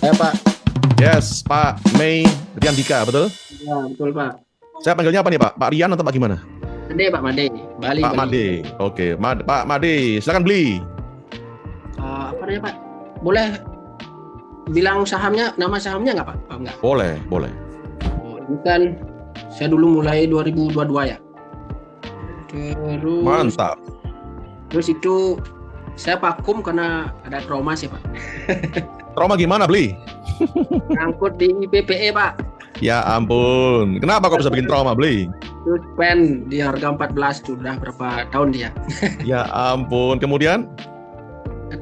Ya Pak. Yes, Pak Mei Riandika, betul? Ya betul Pak. Saya panggilnya apa nih Pak? Pak Rian atau Pak gimana? Made Pak Made. Bali Pak Bali. Made. Oke, Pak Made, silakan beli. Apa namanya Pak? Boleh bilang sahamnya, nama sahamnya nggak Pak? Oh, nggak. Boleh, boleh. Oh, ini kan saya dulu mulai 2022 ya. Terus Mantap. terus itu saya vakum karena ada trauma sih Pak. Trauma gimana beli? Angkut di PPE Pak. Ya ampun. Kenapa kok bisa bikin trauma beli? Suspend di harga 14 sudah berapa tahun dia. Ya ampun. Kemudian?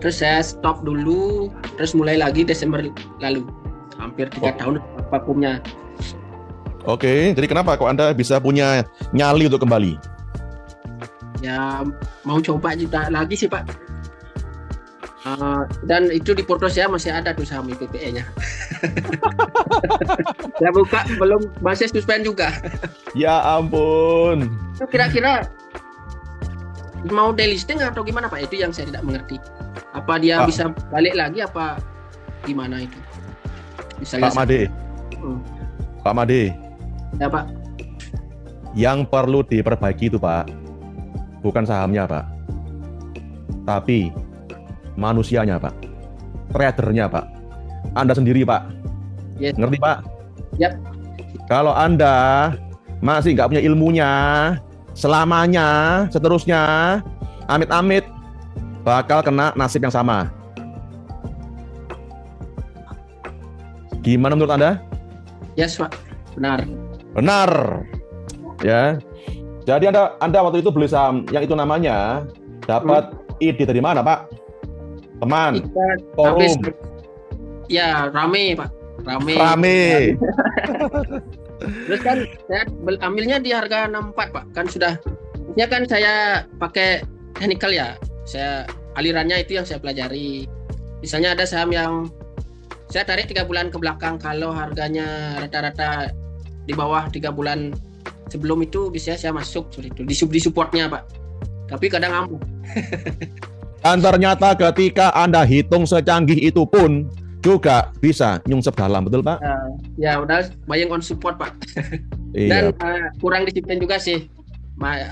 Terus saya stop dulu, terus mulai lagi Desember lalu. Hampir 3 tahun vakumnya. Oke, jadi kenapa kok Anda bisa punya nyali untuk kembali? Ya mau coba juga lagi sih Pak. Dan itu di porto saya masih ada tuh saham IPPE-nya. Saya buka belum, masih suspend juga. Ya ampun. Itu kira-kira mau delisting atau gimana Pak? Itu yang saya tidak mengerti. Apa dia Pak. bisa balik lagi apa gimana itu? Misalnya Pak Made. Pak Made. Ya Pak. Yang perlu diperbaiki itu Pak, bukan sahamnya Pak, tapi manusianya Pak, tradernya Pak, Anda sendiri Pak. Yes. Ngerti Pak? Yap. Kalau Anda masih nggak punya ilmunya, selamanya, seterusnya, amit-amit bakal kena nasib yang sama. Gimana menurut Anda? Yes Pak, benar. Benar. Ya. Jadi Anda waktu itu beli saham yang itu namanya dapat ide dari mana, Pak? Teman, Habis, forum. ya rame Pak, rame. Terus kan saya ambilnya di harga 64 Pak, kan sudah. Ya kan saya pakai technical ya, saya alirannya itu yang saya pelajari. Misalnya ada saham yang saya tarik 3 bulan ke belakang, kalau harganya rata-rata di bawah 3 bulan sebelum itu bisa saya masuk seperti itu di supportnya Pak. Tapi kadang ampuh. Dan ternyata ketika Anda hitung secanggih itu pun juga bisa nyungsep dalam, betul Pak? Ya udah buying on support Pak. Iya. Dan kurang disiplin juga sih.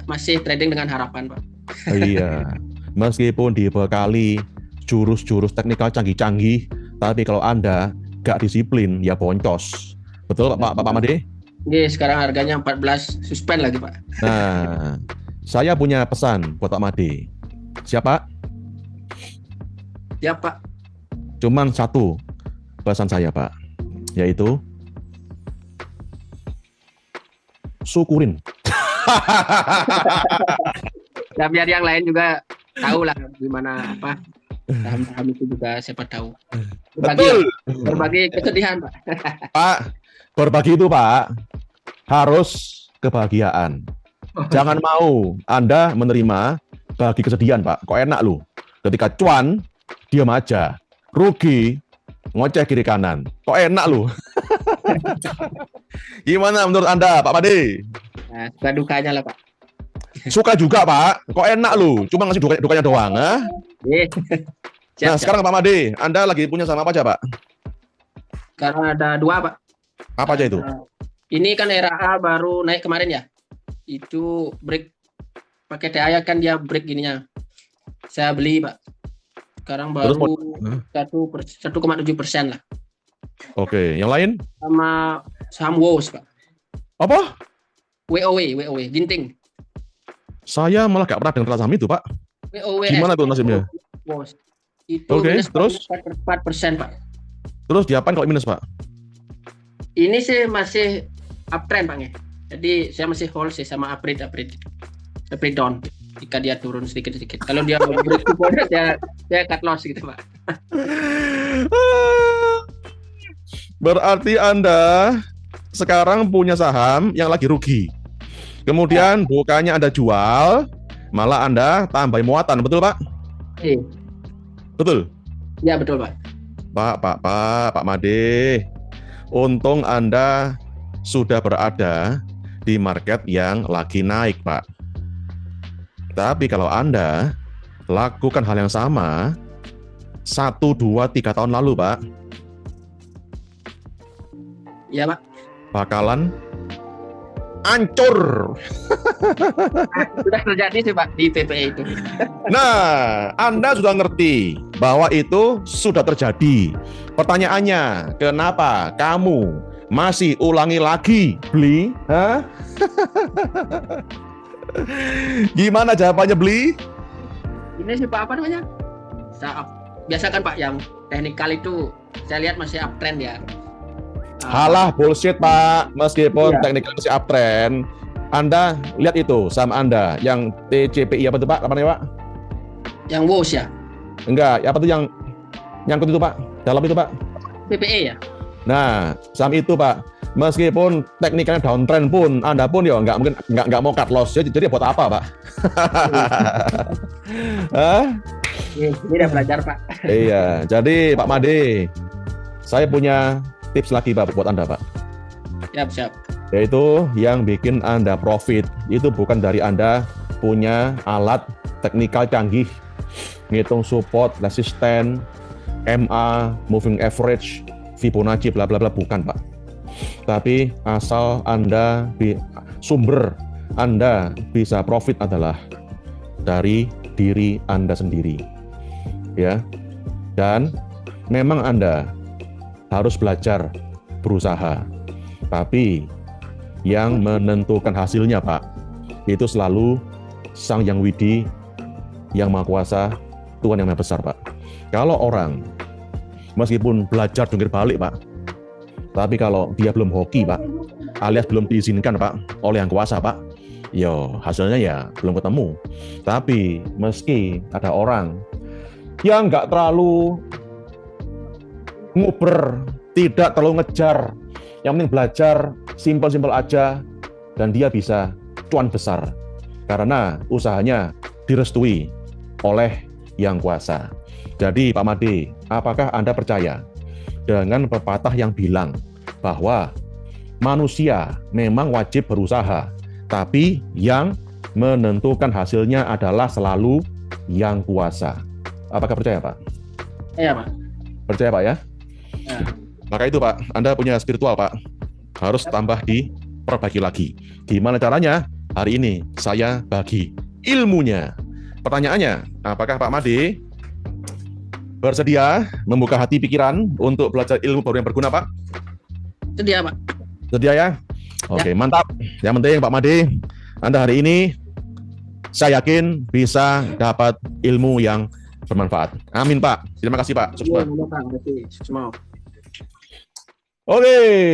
Masih trading dengan harapan Pak. Iya. Meskipun dibekali jurus-jurus teknikal canggih-canggih, tapi kalau Anda gak disiplin ya boncos. Betul Pak Made? Oke, sekarang harganya 14, suspend lagi Pak. Nah, saya punya pesan buat Pak Made. Siapa? Ya Pak. Cuman satu pesan saya Pak, yaitu syukurin. Ya biar yang lain juga tahu lah gimana apa saham-saham itu juga siapa tahu. Berbagi kesedihan Pak. Pak, berbagi itu Pak harus kebahagiaan. Jangan mau Anda menerima bagi kesedihan Pak. Kok enak lu? Ketika cuan diam aja, rugi ngoceh kiri kanan. Kok enak lu? Gimana menurut Anda Pak Made? Nah, suka dukanya lah Pak. Suka juga Pak. Kok enak lu? Cuma ngasih dukanya doang, ah? Nah, sekarang Pak Made, Anda lagi punya saham apa aja Pak? Sekarang ada 2 Pak. Apa aja itu? Ini kan RAA baru naik kemarin ya. Itu break pakai TAI kan dia break gininya. Saya beli Pak. Sekarang baru 1,7% lah. Oke, yang lain? Sama saham WOS Pak. Apa? WOW, Ginting. Saya malah gak pernah dengar saham itu Pak. WOWS. Gimana tuh nasibnya? WOS. Itu minus terus? 4% Pak. Terus diapain kalau minus Pak? Ini sih masih uptrend Pak ya. Jadi saya masih hold sih sama upgrade down. Jika dia turun sedikit-sedikit. Kalau dia break to border saya cut loss gitu Pak. Berarti Anda sekarang punya saham yang lagi rugi. Kemudian bukannya Anda jual, malah Anda tambah muatan, betul Pak? Iya. Betul? Ya betul Pak. Pak Made, untung Anda sudah berada di market yang lagi naik Pak. Tapi kalau Anda lakukan hal yang sama 1, 2, 3 tahun lalu Pak, Ya Pak. bakalan hancur. Sudah terjadi sih Pak di PPE itu. Nah, Anda sudah ngerti bahwa itu sudah terjadi. Pertanyaannya, kenapa kamu masih ulangi lagi beli? Hah? Gimana jawabannya beli? Ini sih Pak apa namanya? Biasa kan Pak yang teknikal itu saya lihat masih uptrend ya. Halah, bullshit Pak. Meskipun Iya. teknikal masih uptrend, Anda lihat itu sama Anda yang TCPI apa itu Pak? Kapan ya Pak? Yang WOS ya. Enggak, apa tuh yang nyangkut itu Pak? Dalam itu Pak? PPE ya. Nah, saham itu Pak, meskipun teknikalnya downtrend pun, Anda pun ya nggak mungkin nggak mau cut loss. Jadi buat apa Pak? Hah? Ini udah belajar Pak. Iya, jadi Pak Made, saya punya tips lagi Pak buat Anda Pak. Siap. Yaitu yang bikin Anda profit, itu bukan dari Anda punya alat teknikal canggih, ngitung support, resisten, MA, moving average, Fibonacci, bla bla bla, bukan Pak. Tapi asal Anda sumber Anda bisa profit adalah dari diri Anda sendiri. Ya. Dan memang Anda harus belajar berusaha. Tapi yang menentukan hasilnya Pak, itu selalu Sang Yang Widi, Yang Maha Kuasa, Tuhan Yang Maha Besar Pak. Kalau orang meskipun belajar jungkir balik Pak, tapi kalau dia belum hoki Pak, alias belum diizinkan Pak oleh Yang Kuasa Pak, yo hasilnya ya belum ketemu. Tapi meski ada orang yang nggak terlalu nguber, tidak terlalu ngejar, yang penting belajar simpel-simpel aja, dan dia bisa cuan besar karena usahanya direstui oleh Yang Kuasa. Jadi Pak Made, apakah Anda percaya dengan pepatah yang bilang bahwa manusia memang wajib berusaha, tapi yang menentukan hasilnya adalah selalu Yang Kuasa? Apakah percaya Pak? Iya Pak. Percaya Pak ya? Ya. Maka itu Pak, Anda punya spiritual Pak, harus tambah diperbaiki lagi. Gimana caranya? Hari ini saya bagi ilmunya. Pertanyaannya, apakah Pak Made bersedia membuka hati pikiran untuk belajar ilmu baru yang berguna Pak? Itu dia Pak. Sedia ya? Oke, mantap. Yang penting Pak Made, Anda hari ini saya yakin bisa dapat ilmu yang bermanfaat. Amin Pak. Terima kasih Pak. Sukses Pak. Terima kasih. Semua. Oke.